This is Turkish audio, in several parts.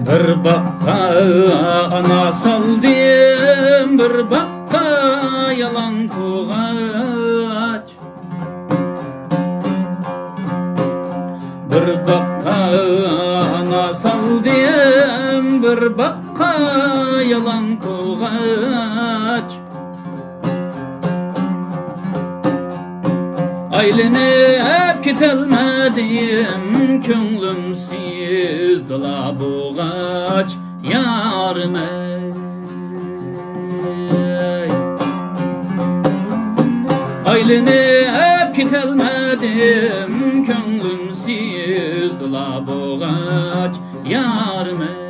Bir bakka ana saldım, bir bakka yalan koğaç. Bir bakka ana saldım, bir bakka yalan koğaç. Aylanıp ketelmedim, könglim sizdilar boğaç yarım ey. Aylanıp ketelmedim, könglim sizdilar boğaç yarım ey.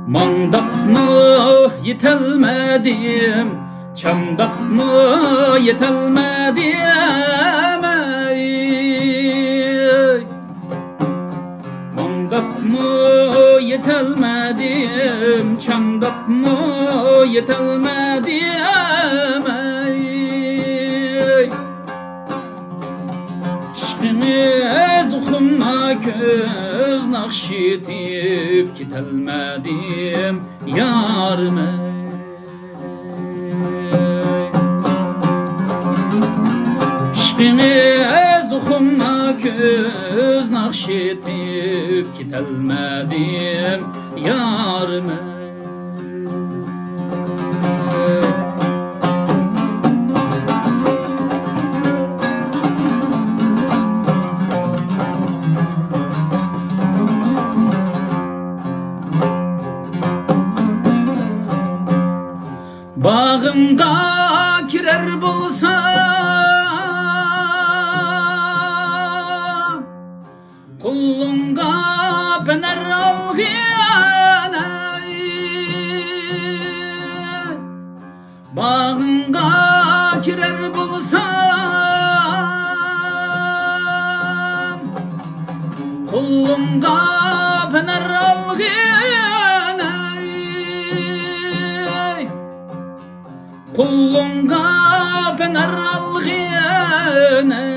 Mandak mı yetelmedim, çamdak mı yetelmedim ey. Mandak mı yetelmedim, çamdak mı yetelmedim ey. İşkiniz dokunma göz nakşitip ketelmedim yarım ey. İşkiniz dokunma göz nakşitip ketelmedim yarım ey. Bağımda kirer bulsam, kullunga pener algıyan ey. Bağımda kirer bulsam, kullunga pener algıyan ey. Kullunga pener algıyan ey.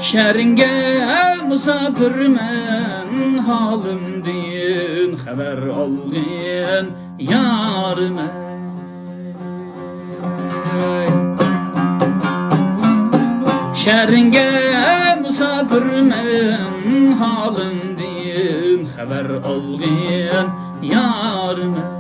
Şeringe musafirmen, halimden haber algın yarım ey. Şeringe musafirmen, halimden haber algın yarım ey.